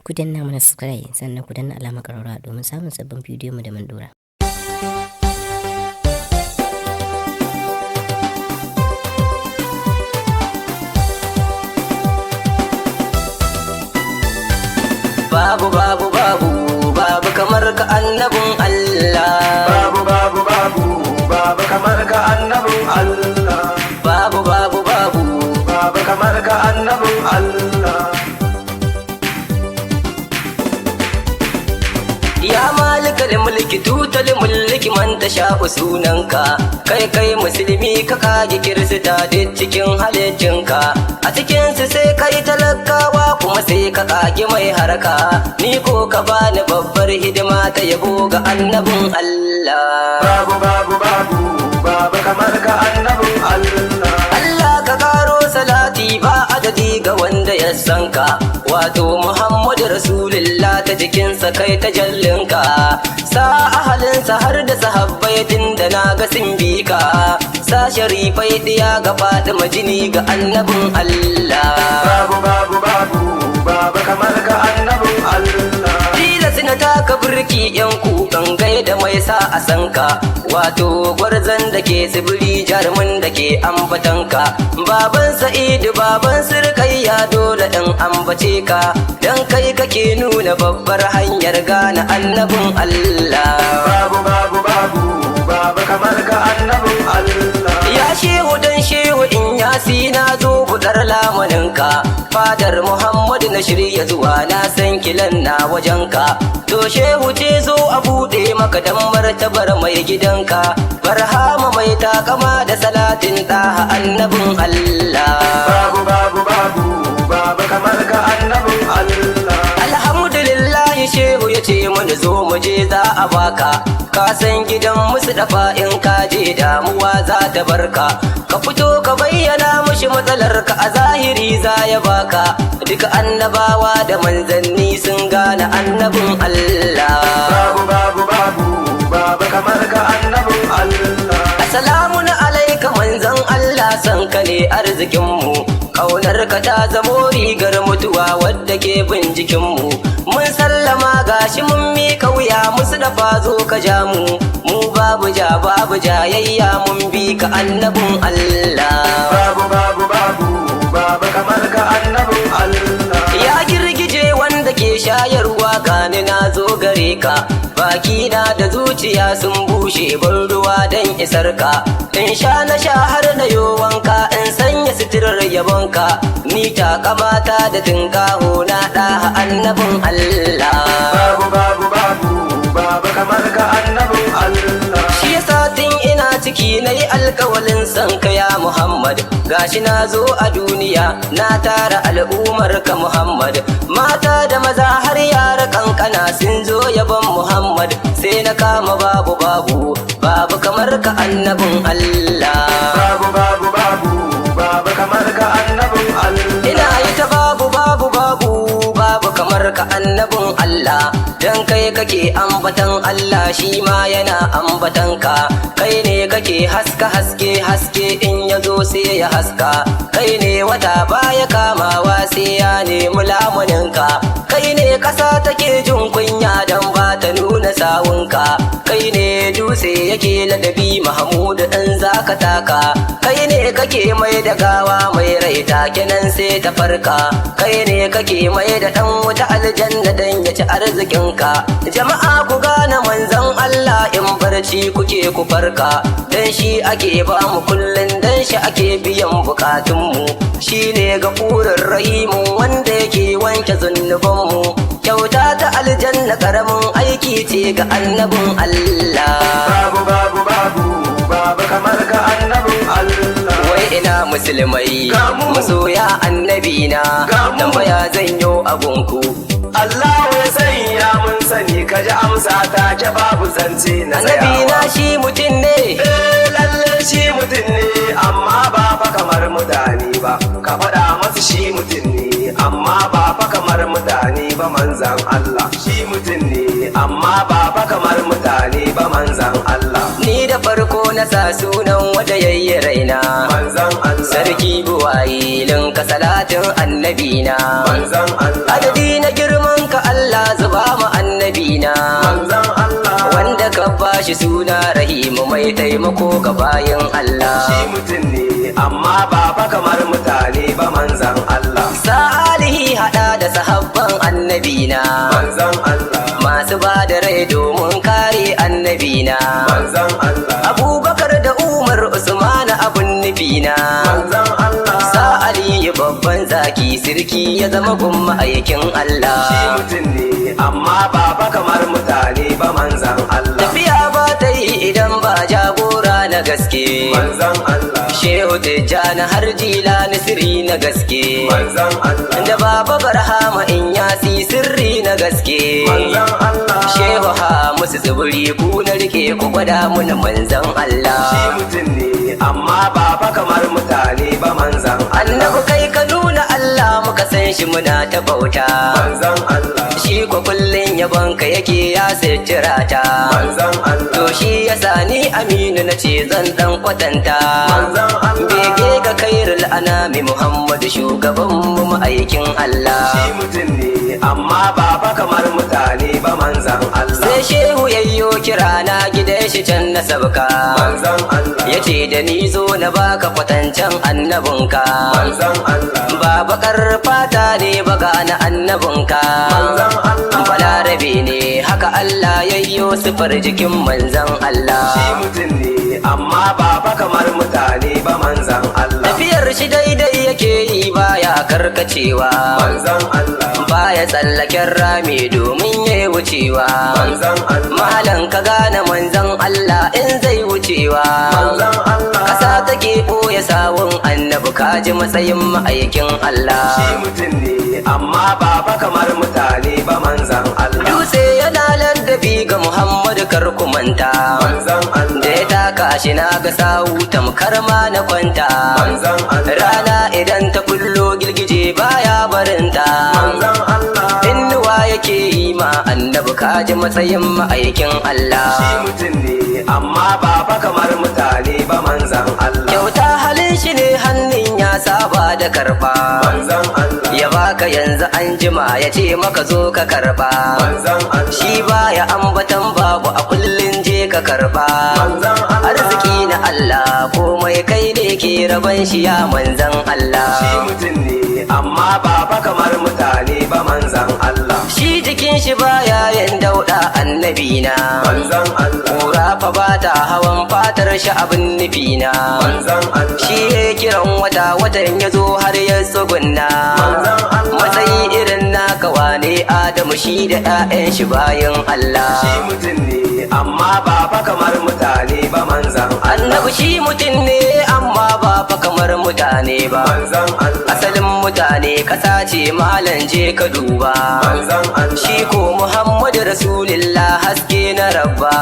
ku danna mana subscribe sannan ku danna alamar ƙararrawa domin samun sabbin bidiyon mu da mun dora. Babu kamar ka annabin Allah. Babu kamar ka annabin Allah. Babu kamar ka annabin Allah. Ya malikal mulki tutal mulki man tasha'u sunanka. Kai musulmi ka kage kirista duk cikin halittinka. A cikinsu sai kai talakawa kuma sai ka kage mai haraka. Ni ko ka bani babbar hidima ta yabo ga annabin Allah. Babu kamar ka annabin Allah. Allah ka karo salati ba adadi ga wanda ya san ka. Wato Muhammadu Rasulullah ta jikinsa kai ta jallinka. Sa ahalinsa har da sahabbai da na ga sun bi ka. Sa sharifai diya ga Fatima jini ga annabin Allah. Babu kamar ka annabin Allah. Tilas na taka birki yan kukan gaida mai sa a sanka. Wato gwarzon da ke tsibiri jarumin da ke ambatanka. Baban Sa'idu baban Sirkayya dole ɗan ambace ka. Dan kai kake nuna babbar hanyar gane annabin Allah. Babu kamar ka annabin Allah. Ya shehu dan shehu in yasi na zo budar lamaninka. Fadar Muhammadu na shirya zuwa na san kilan na wajenka. To shehu ce zo a buɗe maka dan martabar mai gidanka. Barhama mai takama da salatin ɗaha annabin Allah. Babu kamar ka annabin Allah. Alhamdulillahi shehu ya ce mana zo mu je za a baka. Ka san gidan musu dafa in ka je damuwa za ta barka. Ka fito ka bayyana mushi matsalarka a zahiri za ya baka. Duka annabawa da manzanni sun gane annabin Allah. Babu kamar ka annabin Allah. Assalamu alaika manzan Allah san ka ne arzikinmu. Kaunar ka ta zamo rigar mutuwa wadda ke bin jikinmu. Mun sallama gashi mun mika wuya musu dafa zo ka ja mu. Mu babu jayayya mun bi ka annabin Allah. Babu kamar ka annabin Allah. Ya girgije wanda ke shayarwa gani na zo gare ka. Baki na da zuciya sun bushe ban ruwa dan isar ka. In sha na sha har na yo wanka in sanya sitirar yabonka. Ni ta kamata da tinkaho na ɗaha annabin Allah. Babu kamar ka annabin Allah. Shi yasa tun ina ciki na yi alkawalin san ka ya Muhammad. Gashi na zo a duniya na tara al'ummar ka Muhammad. Mata da maza har yara kankana sun zo yabon Muhammad. Sai na kama babu kamar ka annabin Allah. Babu kamar ka annabin Allah. Ina yi ta babu kamar ka annabin Allah. Dan kai kake ambatan Allah shi ma yana ambatan ka. Kai ne kake haske in ya zo sai ya haska. Kai ne wata baya kamawa sai ya nemi lamuninka. Kai ne ƙasa take jin kunya dan ba ta nuna sawunka. Kai ne dutse yake ladabi Mahmud in zaka taka. Kai ne kake mai da gawa mai rai take nan sai ta farka. Kai ne kake mai da ɗan wuta aljanna dan ya ci arzikinka. Jama'a ku gane manzon Allah in barci kuke ku farka. Dan shi ake ba mu kullun dan shi ake biyan bukatunmu. Shi ne gafurin rahimu wanda yake wanke zunubanmu. Kyauta ta aljanna karamin aiki ce ga annabin Allah. Babu kamar ka annabin Allah. Wai ina musulmai masoya annabina. Tambaya zan yo abunku. Allah ya sanya mun sani ka ji amsa ta ke babu zance na tsayawa. Annabina shi mutum ne. Lalle shi mutum ne amma ba fa kamar mutane ba. Ka faɗa masu shi mutum ne amma ba fa kamar mutane ba manzan Allah. Shi mutum ne amma ba fa kamar mutane ba manzan Allah. Ni da farko na sa sunan wanda yayi raina. Manzan Allah. Sarki buwayi linka salatin annabina. Manzan Allah. Adadi na girman ka bashi suna rahimu mai taimako ga bayin Allah. Shi mutum ne amma ba fa kamar mutane ba manzan Allah. Salihi hada da sahabban annabina, Manzan Allah. masu ba da rai domin kare annabina. Manzan Allah. Abubakar da Umar Usman abun nufina. Manzan Allah. Sa Aliyu babban zaki sirki ya zama gumma aikin Shi Allah. mutum ne amma ba fa kamar mutane ba manzan Allah. Tafiya ba ta yi idan ba jagora na gaske. Manzan Allah. Shehu Tijjani har Jilani sirri na gaske. Manzan Allah. Da Baba Barhama in yasi sirri na gaske. Manzan Allah. Shehu ha musu tsibiri ku na rike ku gwada mun manzan Shi Allah. mutum ne amma ba fa kamar mutane ba manzan Allah. Annabi kai ka nuna Allah muka san shi muna ta bauta. Manzan Allah. Shi ko kullun yabon ka yake ya sitira ta. Manzan Allah. To shi yasa ni Aminu na ce zan dan kwatanta. Manzan Allah. Bege ga kairul anami Muhammadu shugaban mu ma'aikin Shi Allah. mutum ne amma ba fa kamar mutane ba manzan Allah. Sai shehu yayyo kira na gidan shi can na sabka. Manzan Allah. Yace da ni zo na baka kwatancen annabinka. Manzan Allah. Ba bakar fata ne baga na annabinka. Manzan Allah. Balarabe ne haka Allah yayyo sifar jikin manzan Shi Allah. mutum ne amma ba fa kamar mutane ba manzan Allah. Tafiyar shi daidai yake yi baya karkacewa. Manzan Allah. Baya tsallaken rami domin ya wucewa. Manzan Allah. Malam ka gane manzan Allah in zai wucewa. Manzan Allah. Kasa take ɓoye sawun annabi kaji matsayin ma'aikin Shi Allah. mutum ne amma ba fa kamar mutane ba manzan Allah. Dutse yana ladabi ga Muhammadu kar ku manta. Manzan Da Allah. ya taka shi na ga sawu tamkar ma na kwanta. Manzan Allah. Rana idan ta kullo girgije baya barinta. Manzan Allah. Innuwa yake yi ma annabi kaji matsayin ma'aikin Shi Allah. mutum ne amma ba fa kamar mutane ba manzan Allah. Kyauta halin shi ne hannun ya saba da karba. Manzan Allah. Ya baka yanzu an jima ya ce maka zo ka karba. Manzan Allah. Shi baya ambatan babu a kullun je ka karba. Manzan Allah. Arziki na Allah komai kai ne ke raban shi ya manzan Shi Allah. mutum ne amma ba fa kamar mutane ba manzan Allah. Shi jikin shi baya yin dauda annabi na. Manzan Allah. Kura fa bata hawan fatar shi abin nufi na. Manzan Allah. Shi ya kiran watan ya zo har ya tsugunna. Manzan Allah. Matsayi irin naka wane Adamu shi da 'ya'yan shi bayan Shi Allah. mutum ne amma ba fa kamar mutane ba manzan Allah. Annabi shi mutum ne amma ba fa kamar mutane ba. Manzan Allah. Asalin mutane ƙasa ce malam je ka duba. Manzan Allah. Shi ko Muhammadu Rasulullah haske na rabba.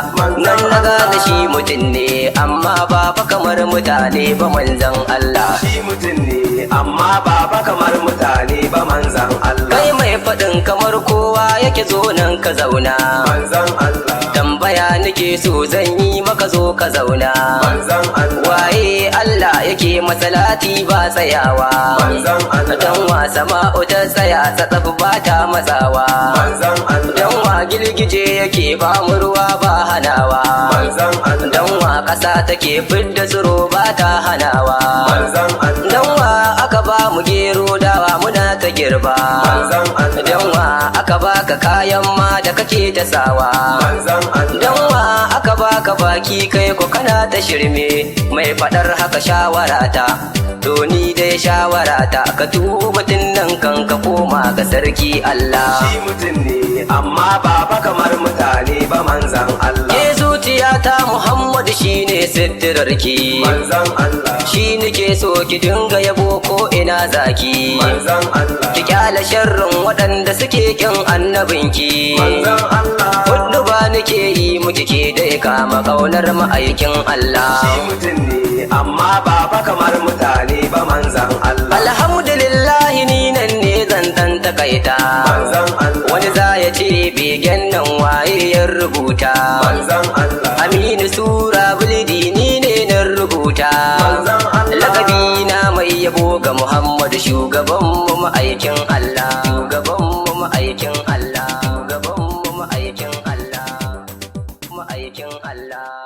Nan na gane shi mutum ne amma ba fa kamar mutane ba manzan Allah. Shi mutum ne amma ba fa kamar mutane ba manzan Allah. Kai mai faɗin kamar kowa yake zo nan ka zauna. Manzan Allah. Tambaya nake so zan yi maka zo ka zauna. Manzan Allah. Waye Allah yake masalati ba tsayawa. Manzan Allah. Dan wa sama'u ta tsaya tsatsaf ba ta matsawa. Manzan Allah. Dan wa girgije yake ba mu ruwa ba hanawa. Manzan Allah. Dan wa ƙasa take fidda tsiro ba ta hanawa. Manzan Allah. Dan wa aka ba mu gero dawa muna ta girba. Manzan Allah. Dan wa aka baka kayan ma da kake ta sawa. Manzan Allah. Dan wa aka baka baki kai ko kana ta shirme mai fadar haka shawarata. To ni dai shawarata ka tuba tun nan kan ka koma ga sarki Allah. Shi mutum ne amma ba fa kamar mutane ba manzan Allah. Ke zuciyata Muhammadu shine sittirarki. Manzan Allah. Shi nake so ki dinga yabo ko ina zaki. Manzan Allah. Ki kyala sharrin waɗanda suke kin annabinki. Manzan Allah. Hudu ba nake yi muke ke dai kama kaunar ma'aikin Allah. Shi mutum ne amma ba fa kamar mutane ba manzan Allah. Alhamdulillahi ni nan ne zan dan takaita. Manzan Allah. Wani za ya ce begen nan waye ya rubuta. Manzan Allah. Aminu Sura Bulidi ni ne na rubuta. Manzan Allah. Lakabi na mai yabo ga Muhammadu shugabanmu ma'aikin Allah. Shugabanmu ma'aikin Allah. Shugabanmu ma'aikin Allah. ma'aikin Allah